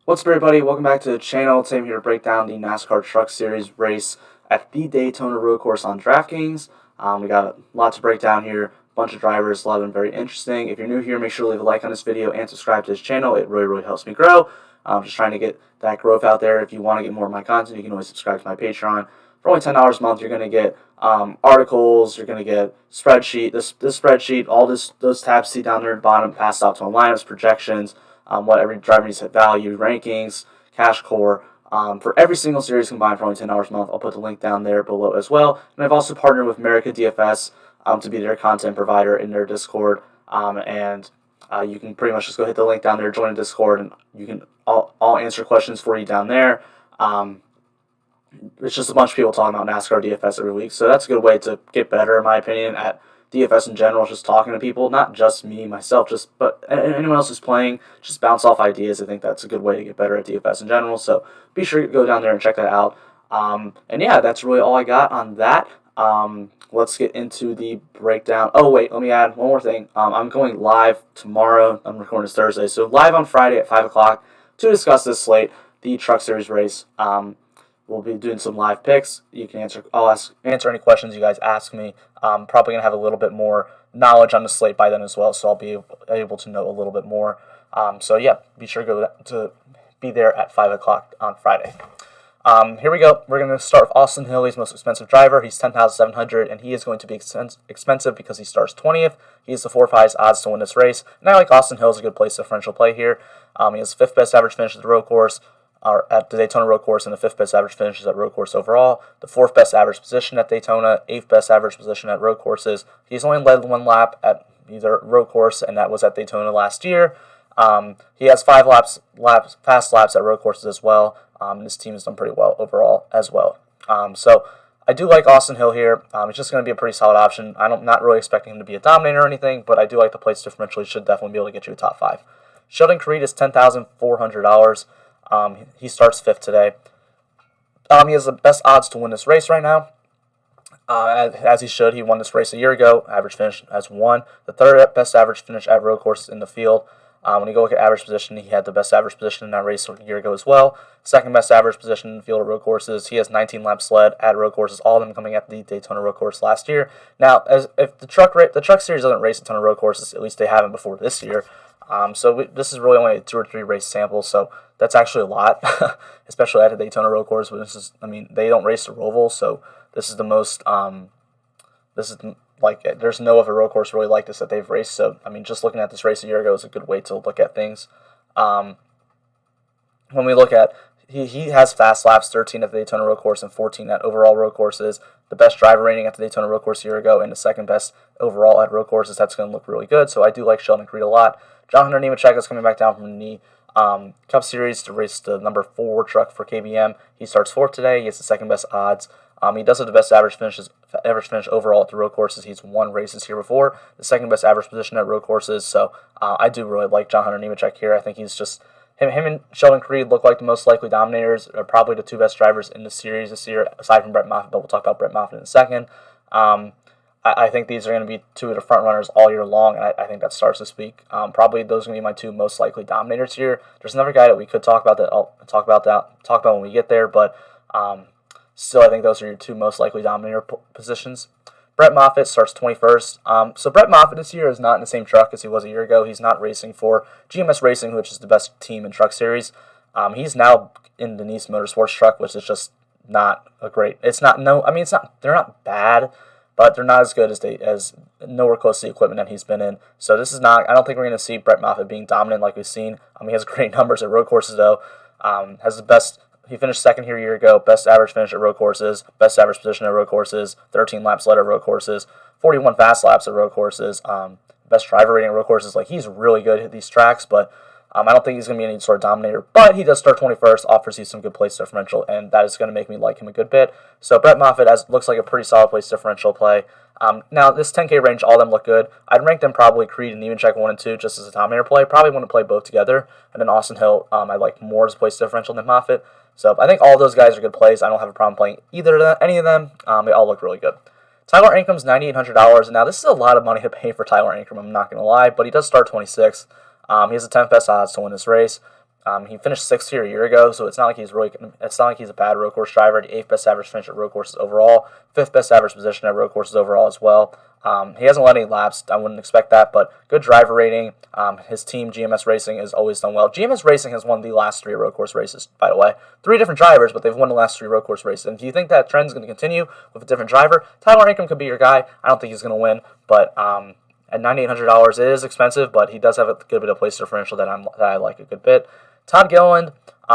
What's up, everybody? Welcome back to the channel. Today I'm here to break down the NASCAR Truck Series race at the Daytona Road Course on Draftkings. We got a lot to break down here, a bunch of drivers, a lot of them very interesting. If you're new here, make sure to leave a like on this video and subscribe to this channel. It really helps me grow. Just trying to get that growth out there. If you want to get more of my content, you can always subscribe to my Patreon. For only $10 a month, you're going to get articles, you're going to get spreadsheet, this spreadsheet, all those tabs you see down there at the bottom, past top 20 lineups, projections, what every driver needs to value, rankings, cash core, for every single series combined for only $10 a month. I'll put the link down there below as well. And I've also partnered with America DFS to be their content provider in their Discord. You can pretty much just go hit the link down there, join the Discord, and you can I'll answer questions for you down there. It's just a bunch of people talking about NASCAR DFS every week, so that's a good way to get better, in my opinion, at DFS in general. Just talking to people, not just me, myself, but anyone else who's playing, just bounce off ideas. I think that's a good way to get better at DFS in general, so be sure to go down there and check that out. And yeah, that's really all I got on that. Let's get into the breakdown. Oh, wait, let me add one more thing. I'm going live tomorrow. I'm recording this Thursday, so live on Friday at 5 o'clock to discuss this slate, the Truck Series race. We'll be doing some live picks. You can I'll answer any questions you guys ask me. I'm probably going to have a little bit more knowledge on the slate by then as well, so I'll be able to know a little bit more. So yeah, be sure to be there at 5 o'clock on Friday. Here we go. We're going to start with Austin Hilly's most expensive driver. He's $10,700, and he is going to be expensive because he starts 20th. He has the 4 highest odds to win this race. And I like Austin Hill as a good place differential play here. He has the 5th best average finish at the road course, or at the Daytona Road Course, and the 5th best average finishes at road course overall, the 4th best average position at Daytona, 8th best average position at road courses. He's only led one lap at either road course, and that was at Daytona last year. He has 5 fast laps at road courses as well. This team has done pretty well overall as well. So I do like Austin Hill here. It's just going to be a pretty solid option. I'm not really expecting him to be a dominator or anything, but I do like the place differential. He should definitely be able to get you a top 5. Sheldon Creed is $10,400. He starts 5th today. He has the best odds to win this race right now, as he should. He won this race a year ago. Average finish as 1. The 3rd best average finish at road courses in the field. When you go look at average position, he had the best average position in that race a year ago as well. 2nd best average position in the field at road courses. He has 19 laps led at road courses, all of them coming at the Daytona Road Course last year. Now, if the truck Series doesn't race a ton of road courses, at least they haven't before this year. This is really only a 2 or 3 race sample, so that's actually a lot, especially at the Daytona Road Course. But they don't race the Roval, so this is the most. There's no other road course really like this that they've raced. So just looking at this race a year ago is a good way to look at things. When we look at he has fast laps, 13 at the Daytona Road Course and 14 at overall road courses. The best driver rating at the Daytona Road Course a year ago and the 2nd best overall at road courses. That's going to look really good. So I do like Sheldon Creed a lot. Nemechek is coming back down from the Cup Series to race the number 4 truck for KBM. He starts 4th today. He has the 2nd best odds. He does have the best average finish overall at the road courses. He's won races here before. The 2nd best average position at road courses. So I do really like Nemechek here. I think he's just him and Sheldon Creed look like the most likely dominators. Are probably the 2 best drivers in the series this year, aside from Brett Moffatt. But we'll talk about Brett Moffatt in a second. I think these are going to be 2 of the front runners all year long, and I think that starts this week. Probably those are going to be my 2 most likely dominators here. There's another guy that we could talk about that I'll talk about when we get there, but still I think those are your 2 most likely dominator positions. Brett Moffatt starts 21st. So Brett Moffatt this year is not in the same truck as he was a year ago. He's not racing for GMS Racing, which is the best team in Truck Series. He's now in the Nice Motorsports truck, which is just not a great. It's not they're not bad, but they're not as good as nowhere close to the equipment that he's been in. So this is not. I don't think we're going to see Brett Moffatt being dominant like we've seen. He has great numbers at road courses though. Has the best. He finished 2nd here a year ago. Best average finish at road courses. Best average position at road courses. 13 laps led at road courses. 41 fast laps at road courses. Best driver rating at road courses. He's really good at these tracks, but I don't think he's going to be any sort of dominator. But he does start 21st. Offers you some good place differential, and that is going to make me like him a good bit. So Brett Moffatt looks like a pretty solid place differential play. Now, this 10K range, all of them look good. I'd rank them probably Creed and Nemechek 1 and 2 just as a dominator play. Probably want to play both together. And then Austin Hill, I like more as a place differential than Moffatt. So I think all those guys are good plays. I don't have a problem playing any of them. They all look really good. Tyler Ankrum's $9,800. Now, this is a lot of money to pay for Tyler Ankrum, I'm not going to lie, but he does start 26th. He has the 10th best odds to win this race. He finished 6th here a year ago, so it's not like he's a bad road course driver. The 8th best average finish at road courses overall, 5th best average position at road courses overall as well. He hasn't let any laps. I wouldn't expect that, but good driver rating. His team, GMS Racing, has always done well. GMS Racing has won the last 3 road course races, by the way. 3 different drivers, but they've won the last 3 road course races. And if you think that trend is going to continue with a different driver, Tyler Ankrum could be your guy. I don't think he's going to win, but at $9,800, it is expensive, but he does have a good bit of place differential that I like a good bit. Todd Gilland,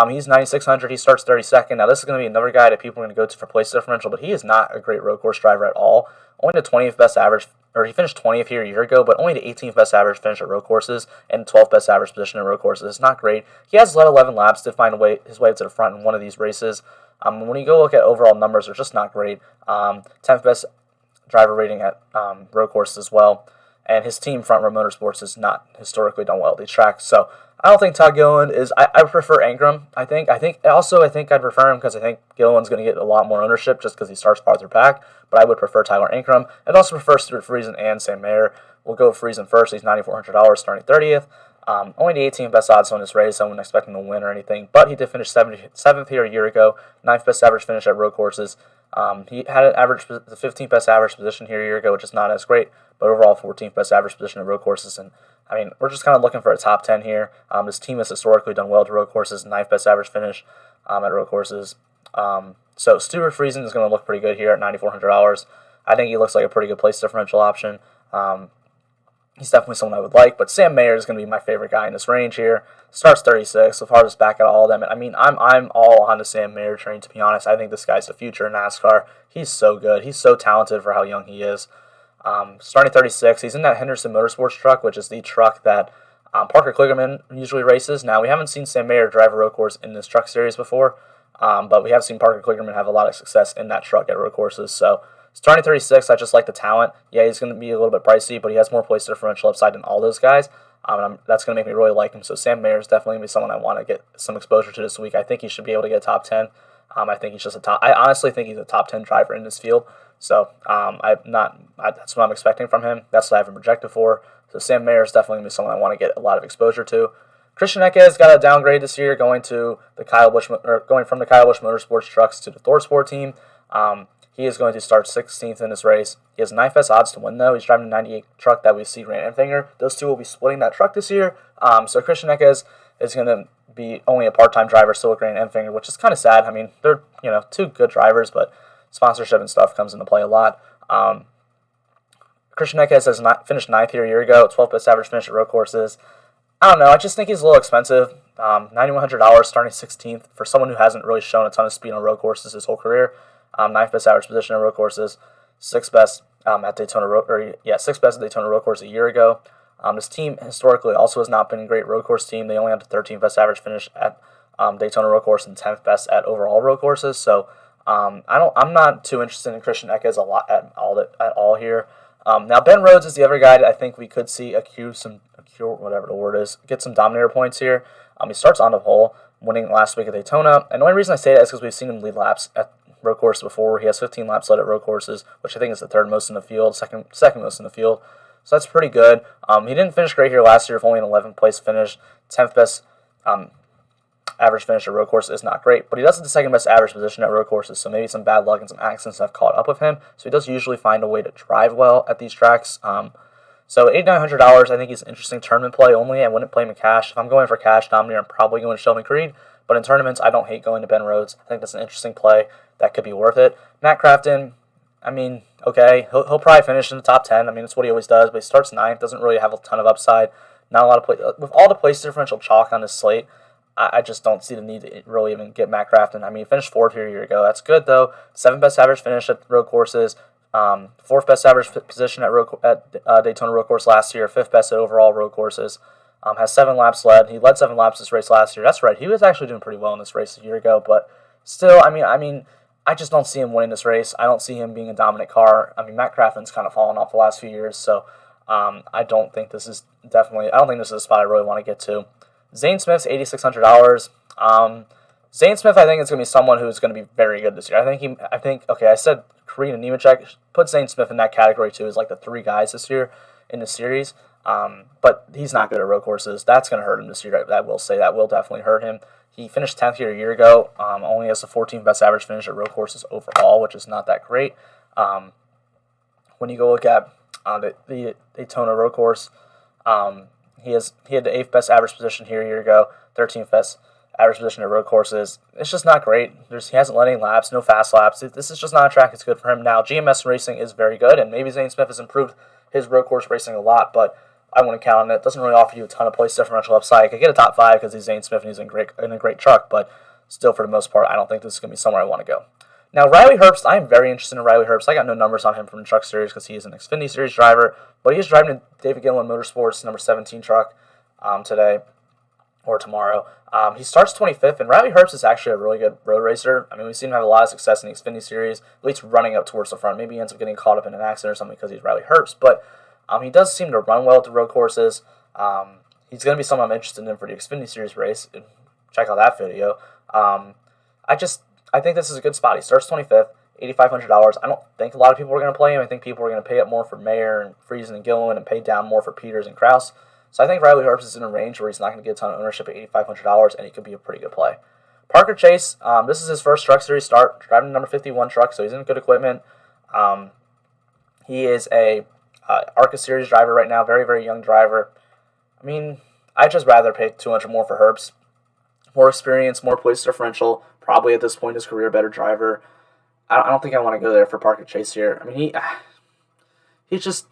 he's $9,600. He starts 32nd. Now, this is going to be another guy that people are going to go to for place differential, but he is not a great road course driver at all. Only the 20th best average, or he finished 20th here a year ago, but only the 18th best average finish at road courses and 12th best average position at road courses. It's not great. He has led 11 laps to find his way to the front in one of these races. When you go look at overall numbers, they're just not great. 10th best driver rating at road courses as well. And his team, Front Row Motorsports, has not historically done well at these tracks. So I don't think Todd Gilland is. I prefer Ankrum. I think I'd prefer him because I think Gilland's going to get a lot more ownership just because he starts farther back. But I would prefer Tyler Ankrum. I'd also prefer Stuart Friesen and Sam Mayer. We'll go with Friesen first. He's $9,400, starting 30th. Only the 18th best odds on this race. I wouldn't expect him to win or anything. But he did finish 7th here a year ago. 9th best average finish at road courses. He had the 15th best average position here a year ago, which is not as great, but overall 14th best average position at road courses. And I mean, we're just kind of looking for a top 10 here. This team has historically done well to road courses, 9th best average finish at road courses. So Stuart Friesen is going to look pretty good here at $9,400. I think he looks like a pretty good place differential option. He's definitely someone I would like, but Sam Mayer is going to be my favorite guy in this range here. Starts 36, the farthest back out of all of them. I mean, I'm all on the Sam Mayer train, to be honest. I think this guy's the future in NASCAR. He's so good. He's so talented for how young he is. Starting 36, he's in that Henderson Motorsports truck, which is the truck that Parker Kligerman usually races. Now, we haven't seen Sam Mayer drive a road course in this truck series before, but we have seen Parker Kligerman have a lot of success in that truck at road courses. So starting 36, I just like the talent. Yeah, he's going to be a little bit pricey, but he has more place differential upside than all those guys. And that's going to make me really like him. So Sam Mayer is definitely going to be someone I want to get some exposure to this week. I think he should be able to get top 10. I think he's just I honestly think he's a top 10 driver in this field. So that's what I'm expecting from him. That's what I have him projected for. So Sam Mayer is definitely going to be someone I want to get a lot of exposure to. Christian Eckes got a downgrade this year, going from the Kyle Busch Motorsports trucks to the ThorSport team. He is going to start 16th in this race. He has 9th best odds to win, though. He's driving a 98 truck that we see Grant Enfinger. Those two will be splitting that truck this year. So Christian Eckes is going to be only a part-time driver still with Grant Enfinger, which is kind of sad. I mean, they're two good drivers, but sponsorship and stuff comes into play a lot. Christian Eckes has finished 9th here a year ago, 12th best average finish at road courses. I don't know. I just think he's a little expensive. $9,100 starting 16th for someone who hasn't really shown a ton of speed on road courses his whole career. 9th best average position at road courses, 6th best at Daytona Road, 6th best at Daytona Road Course a year ago. This team historically also has not been a great road course team. They only have the 13th best average finish at Daytona Road Course and 10th best at overall road courses. So I'm not too interested in Christian Eckes at all here. Now Ben Rhodes is the other guy that I think we could see get some Dominator points here. He starts on the pole, winning last week at Daytona, and the only reason I say that is because we've seen him lead laps at road course before. He has 15 laps led at road courses, which I think is the third most in the field, second most in the field. So that's pretty good. He didn't finish great here last year with only an 11th place finish. 10th best average finish at road course is not great, but he does have the second best average position at road courses, so maybe some bad luck and some accidents have caught up with him. So he does usually find a way to drive well at these tracks. So $8,900, I think he's an interesting tournament play only. I wouldn't play him in cash. If I'm going for cash Dominator, I'm probably going to Sheldon Creed. But in tournaments, I don't hate going to Ben Rhodes. I think that's an interesting play that could be worth it. Matt Crafton, I mean, okay, he'll probably finish in the top 10. I mean, that's what he always does. But he starts 9th, doesn't really have a ton of upside. Not a lot of play. With all the place differential chalk on this slate, I just don't see the need to really even get Matt Crafton. I mean, he finished 4th here a year ago. That's good, though. 7th best average finish at road courses. 4th best average position at Daytona Road Course last year. 5th best at overall road courses. Has 7 laps led. He led 7 laps this race last year. That's right. He was actually doing pretty well in this race a year ago, but still, I mean, I just don't see him winning this race. I don't see him being a dominant car. I mean, Matt Crafton's kind of fallen off the last few years, so I don't think this is a spot I really want to get to. Zane Smith's $8,600. Zane Smith, I think, is going to be someone who's going to be very good this year. I said Creed and Nemechek. Put Zane Smith in that category too, as like the 3 guys this year in the series. But he's not good at road courses. That's going to hurt him this year. I will say that will definitely hurt him. He finished 10th here a year ago. Only has the 14th best average finish at road courses overall, which is not that great. When you go look at the Daytona Road Course, he had the 8th best average position here a year ago, 13th best average position at road courses. It's just not great. He hasn't led any laps, no fast laps. This is just not a track that's good for him. Now, GMS racing is very good, and maybe Zane Smith has improved his road course racing a lot, but I wouldn't count on it. It doesn't really offer you a ton of place differential upside. I could get a top 5 because he's Zane Smith and he's in a great truck, but still, for the most part, I don't think this is going to be somewhere I want to go. Now, Riley Herbst, I am very interested in Riley Herbst. I got no numbers on him from the Truck Series because he is an Xfinity Series driver, but he is driving a David Gilland Motorsports number 17 truck today or tomorrow. He starts 25th, and Riley Herbst is actually a really good road racer. I mean, we've seen him have a lot of success in the Xfinity Series, at least running up towards the front. Maybe he ends up getting caught up in an accident or something because he's Riley Herbst, but he does seem to run well at the road courses. He's going to be someone I'm interested in for the Xfinity Series race. Check out that video. I think this is a good spot. He starts 25th, $8,500. I don't think a lot of people are going to play him. I think people are going to pay up more for Mayer and Friesen and Gilliland and pay down more for Peters and Kraus. So I think Riley Herbst is in a range where he's not going to get a ton of ownership at $8,500, and he could be a pretty good play. Parker Chase, this is his first Truck Series start, driving the number 51 truck, so he's in good equipment. He is a ARCA Series driver right now, very, very young driver. I mean, I'd just rather pay $200 more for Herbst. More experience, more place differential, probably at this point in his career, better driver. I don't think I want to go there for Parker Chase here. I mean, he's just,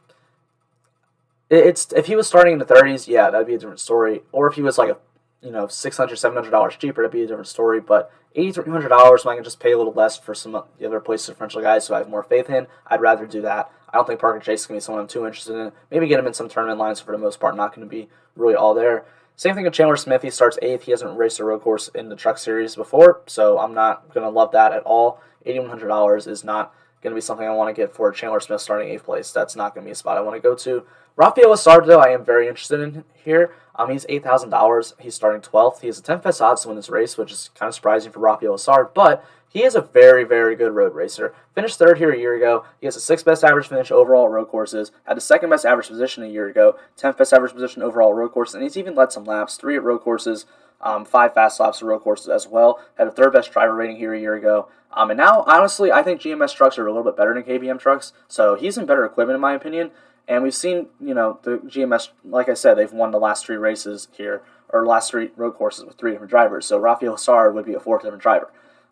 if he was starting in the 30s, yeah, that'd be a different story. Or if he was like $600, $700 cheaper, that'd be a different story. But $8,300 when I can just pay a little less for some of the other place differential guys who I have more faith in, I'd rather do that. I don't think Parker Chase is going to be someone I'm too interested in. Maybe get him in some tournament lines, for the most part, not going to be really all there. Same thing with Chandler Smith. He starts 8th. He hasn't raced a road course in the Truck Series before, so I'm not going to love that at all. $8,100 is not going to be something I want to get for Chandler Smith starting 8th place. That's not going to be a spot I want to go to. Rafael Lessard, though, I am very interested in here. He's $8,000. He's starting 12th. He has a 10th best odds to win this race, which is kind of surprising for Rafael Lessard, but he is a very, very good road racer. Finished 3rd here a year ago. He has the 6th best average finish overall at road courses. Had the 2nd best average position a year ago. 10th best average position overall at road courses. And he's even led some laps. 3 at road courses. 5 fast laps at road courses as well. Had a 3rd best driver rating here a year ago. And now, honestly, I think GMS trucks are a little bit better than KBM trucks. So he's in better equipment, in my opinion. And we've seen, the GMS, like I said, they've won the last 3 races here, or last 3 road courses with 3 different drivers. So Rafael Lessard would be a 4th different driver.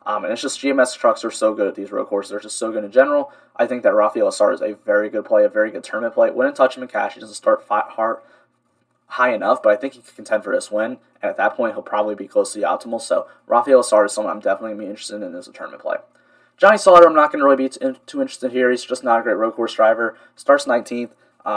And it's just GMS trucks are so good at these road courses. They're just so good in general. I think that Rafael Lessard is a very good play, a very good tournament play. Wouldn't touch him in cash. He doesn't start high enough, but I think he can contend for this win. And at that point, he'll probably be close to the optimal. So Rafael Lessard is someone I'm definitely going to be interested in as a tournament play. Johnny Sauter, I'm not going to really be too interested here. He's just not a great road course driver. Starts 19th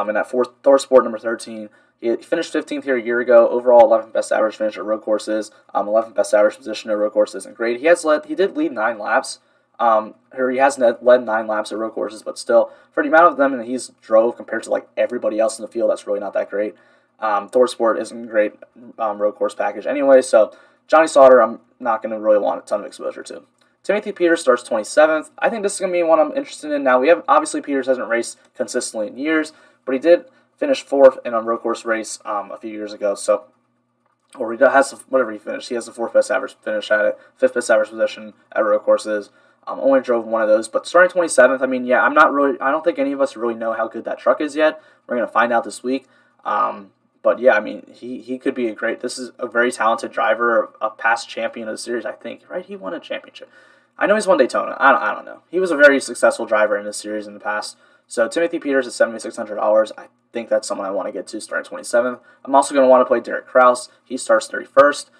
in that Thor Sport number 13. He finished 15th here a year ago. Overall, 11th best average finish at road courses. 11th best average position at road courses isn't great. He did lead 9 laps. He hasn't led 9 laps at road courses, but still, for the amount of them that he's drove compared to like everybody else in the field, that's really not that great. Thor Sport isn't a great road course package anyway, so Johnny Sauter, I'm not going to really want a ton of exposure to. Timothy Peters starts 27th. I think this is going to be one I'm interested in. Now, obviously Peters hasn't raced consistently in years, but he did finish 4th in a road course race a few years ago. Or he has whatever he finished. He has the 4th best average finish at it, 5th best average position at road courses. Only drove one of those, but starting 27th. I mean, yeah, I don't think any of us really know how good that truck is yet. We're gonna find out this week. But yeah, I mean, he could be this is a very talented driver, a past champion of the series, I think. Right? He won a championship. I know he's won Daytona. I don't know. He was a very successful driver in this series in the past. So Timothy Peters is $7,600. I think that's someone I want to get to starting 27th. I'm also going to want to play Derek Kraus. He starts 31st.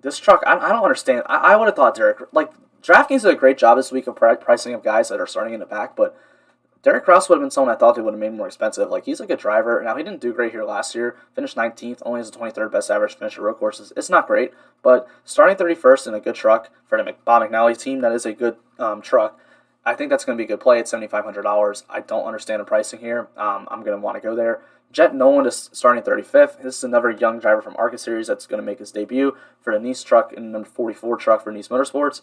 This truck, I don't understand. I would have thought Draftkings did a great job this week of pricing up guys that are starting in the back, but Derek Kraus would have been someone I thought they would have made more expensive. He's a good driver. Now, he didn't do great here last year. Finished 19th, only has a 23rd best average finish at road courses. It's not great, but starting 31st in a good truck for the Bob McNally team, that is a good truck. I think that's going to be a good play at $7,500. I don't understand the pricing here. I'm going to want to go there. Jet Nolan is starting 35th. This is another young driver from ARCA Series that's going to make his debut for the Nice truck in number 44 truck for Nice Motorsports.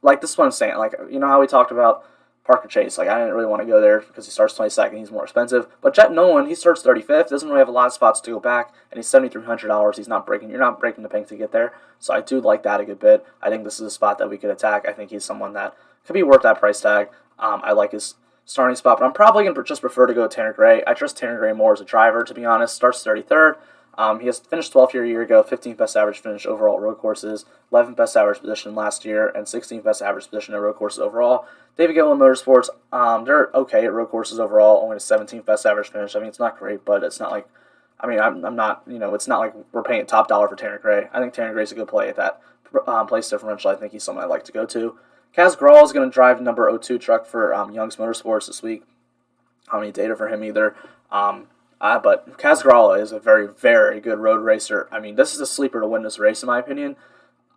This is what I'm saying. You know how we talked about Parker Chase. Like, I didn't really want to go there because he starts 22nd. He's more expensive. But Jet Nolan, he starts 35th. Doesn't really have a lot of spots to go back, and he's $7,300. He's not breaking. You're not breaking the bank to get there. So I do like that a good bit. I think this is a spot that we could attack. I think he's someone that could be worth that price tag. I like his starting spot, but I'm probably going to just prefer to go Tanner Gray. I trust Tanner Gray more as a driver, to be honest. Starts 33rd. He has finished 12th here a year ago, 15th best average finish overall at road courses, 11th best average position last year, and 16th best average position at road courses overall. David Gilland Motorsports, they're okay at road courses overall, only a 17th best average finish. I mean, it's not great, but it's not like, I'm not, it's not like we're paying top dollar for Tanner Gray. I think Tanner Gray's a good play at that place differential. I think he's someone I'd like to go to. Kaz Grall is going to drive number 02 truck for Young's Motorsports this week. I don't need data for him either. But Kaz Grall is a very, very good road racer. I mean, this is a sleeper to win this race, in my opinion.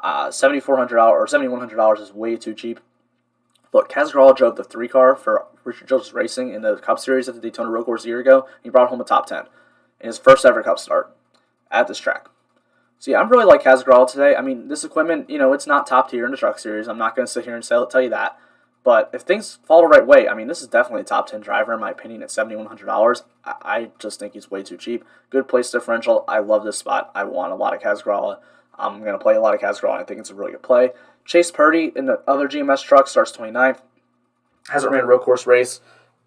$7,400 or $7,100 is way too cheap. Look, Kaz Grall drove the 3 car for Richard Childress Racing in the Cup Series at the Daytona Road Course a year ago. He brought home a top 10 in his first ever Cup start at this track. So yeah, I'm really like Kaz Grall today. I mean, this equipment, it's not top tier in the Truck Series. I'm not going to sit here and tell you that. But if things fall the right way, I mean, this is definitely a top 10 driver in my opinion at $7,100. I just think he's way too cheap. Good place differential. I love this spot. I want a lot of Kaz Grall. I'm going to play a lot of Kaz Grall, and I think it's a really good play. Chase Purdy in the other GMS truck starts 29th. Hasn't ran a road course race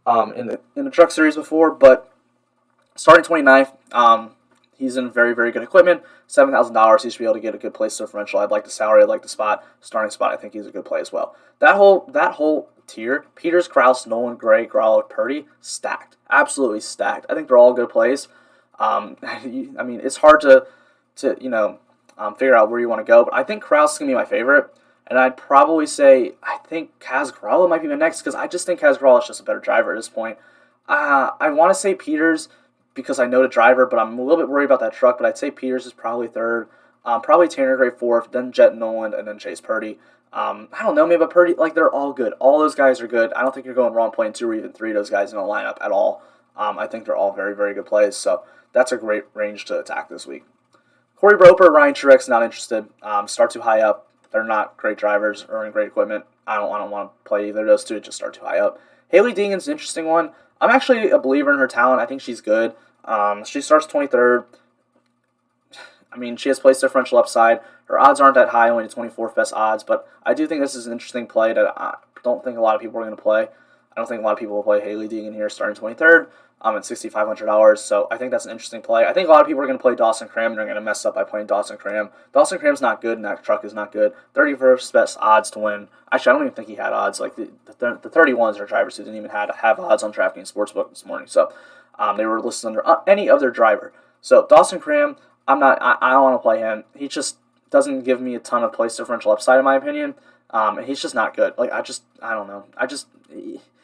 in the Truck Series before, but starting 29th, he's in very, very good equipment. $7,000. He should be able to get a good place differential. I'd like the salary. I'd like the spot. Starting spot, I think he's a good play as well. That whole tier, Peters, Kraus, Nolan, Gray, Gralla, Purdy, stacked. Absolutely stacked. I think they're all good plays. I mean, it's hard to figure out where you want to go, but I think Kraus is going to be my favorite. And I'd probably say I think Kaz Gralla might be my next because I just think Kaz Gralla is just a better driver at this point. I want to say Peters because I know the driver, but I'm a little bit worried about that truck. But I'd say Peters is probably third, probably Tanner Gray fourth, then Jet Nolan, and then Chase Purdy. I don't know, maybe Purdy, like they're all good. All those guys are good. I don't think you're going wrong playing 2 or even 3 of those guys in a lineup at all. I think they're all very, very good plays. So that's a great range to attack this week. Corey Roper, Ryan Truex, not interested. Start too high up. They're not great drivers or in great equipment. I don't want to play either of those two. Just start too high up. Haley Deegan's an interesting one. I'm actually a believer in her talent. I think she's good. She starts 23rd. I mean, she has place differential upside. Her odds aren't that high, only the 24th best odds, but I do think this is an interesting play that I don't think a lot of people are going to play. I don't think a lot of people will play Haley Deegan here starting 23rd at $6,500, so I think that's an interesting play. I think a lot of people are going to play Dawson Cram, and they're going to mess up by playing Dawson Cram. Dawson Cram's not good, and that truck is not good. 31st best odds to win. Actually, I don't even think he had odds. Like the 31s are drivers who didn't even have odds on DraftKings Sportsbook this morning, so they were listed under any other driver. So Dawson Cram, I don't want to play him. He just doesn't give me a ton of place differential upside in my opinion. And he's just not good. Like I don't know.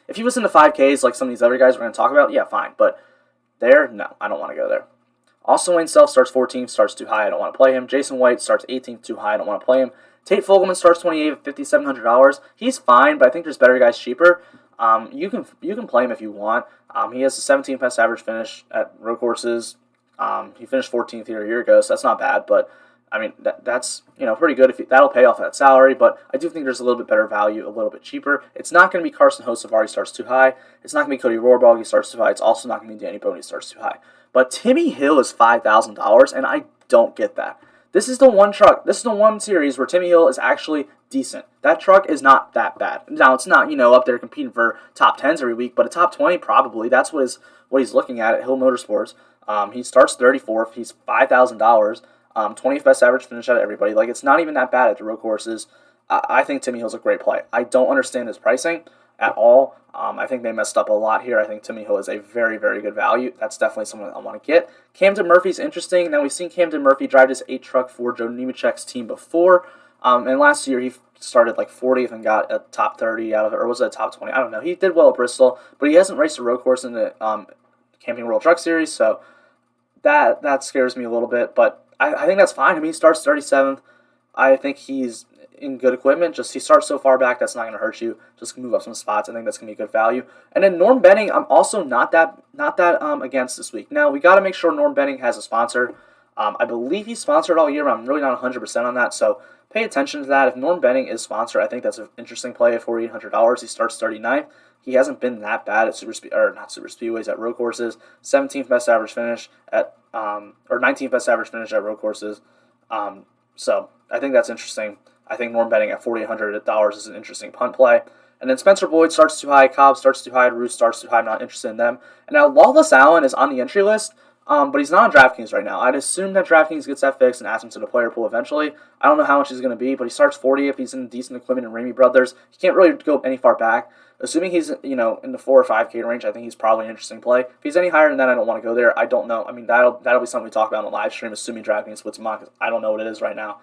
If he was in the 5Ks like some of these other guys we're going to talk about, yeah, fine. But there, no, I don't want to go there. Austin Wayne Self starts 14th, starts too high. I don't want to play him. Jason White starts 18th, too high. I don't want to play him. Tate Fogelman starts 28th, $5,700. He's fine, but I think there's better guys cheaper. You can play him if you want. He has a 17th best average finish at road courses. He finished 14th here a year ago, so that's not bad. But I mean, that's pretty good. That'll pay off that salary, but I do think there's a little bit better value, a little bit cheaper. It's not going to be Carson Hocevar, he starts too high. It's not going to be Cody Rohrbach, he starts too high. It's also not going to be Danny Bone, he starts too high. But Timmy Hill is $5,000, and I don't get that. This is the one truck. This is the one series where Timmy Hill is actually decent. That truck is not that bad. Now, it's not, up there competing for top 10s every week, but a top 20 probably. That's what he's looking at Hill Motorsports. He starts 34th. He's $5,000. 20th best average finish out of everybody. Like, it's not even that bad at the road courses. I think Timmy Hill's a great play. I don't understand his pricing at all. I think they messed up a lot here. I think Timmy Hill is a very, very good value. That's definitely someone I want to get. Camden Murphy's interesting. Now, we've seen Camden Murphy drive this 8 truck for Joe Nemechek's team before. And last year, he started like 40th and got a top 30 out of it. Or was it a top 20? I don't know. He did well at Bristol, but he hasn't raced a road course in the Camping World Truck Series, so that scares me a little bit. But I think that's fine. I mean, he starts 37th. I think he's in good equipment. Just he starts so far back, that's not going to hurt you. Just move up some spots. I think that's going to be good value. And then Norm Benning, I'm also not that against this week. Now, we got to make sure Norm Benning has a sponsor. I believe he's sponsored all year, but I'm really not 100% on that. So pay attention to that. If Norm Benning is sponsored, I think that's an interesting play at $4,800. He starts 39th. he hasn't been that bad at not super speedways, at road courses. 17th best average finish at or 19th best average finish at road courses. So I think that's interesting. I think Norm betting at $4,800 is an interesting punt play. And then Spencer Boyd starts too high, Cobb starts too high, Roos starts too high. I'm not interested in them. And now Lawless Allen is on the entry list, but he's not on DraftKings right now. I'd assume that DraftKings gets that fixed and adds him to the player pool eventually. I don't know how much he's going to be, but he starts 40 if he's in decent equipment and Ramey Brothers. He can't really go any far back. Assuming he's in the 4 or 5K range, I think he's probably an interesting play. If he's any higher than that, I don't want to go there. I don't know. I mean, that'll be something we talk about on the live stream, assuming DraftKings splits him on, because I don't know what it is right now.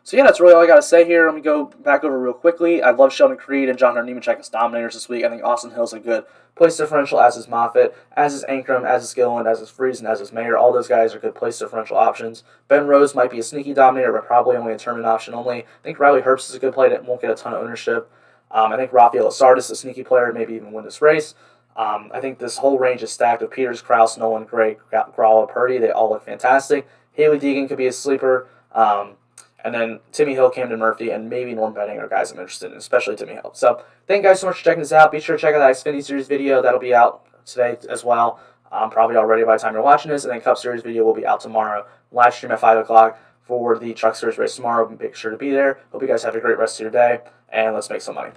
So yeah, that's really all I got to say here. Let me go back over real quickly. I love Sheldon Creed and John Nemechek as Dominators this week. I think Austin Hill's a good place differential, as is Moffatt, as is Ankrum, as is Gilland, as is Friesen, as is Mayer. All those guys are good place differential options. Ben Rhodes might be a sneaky Dominator, but probably only a tournament option only. I think Riley Herbst is a good play that won't get a ton of ownership. I think Rafael Lessard is a sneaky player, maybe even win this race. I think this whole range is stacked with Peters, Kraus, Nolan, Gray, Gralla, Purdy. They all look fantastic. Haley Deegan could be a sleeper. And then Timmy Hill, Camden Murphy, and maybe Norm Betting are guys I'm interested in, especially Timmy Hill. So thank you guys so much for checking this out. Be sure to check out that Xfinity Series video. That'll be out today as well. Probably already by the time you're watching this. And then Cup Series video will be out tomorrow. Live stream at 5 o'clock for the Truck Series race tomorrow. Make sure to be there. Hope you guys have a great rest of your day, and let's make some money.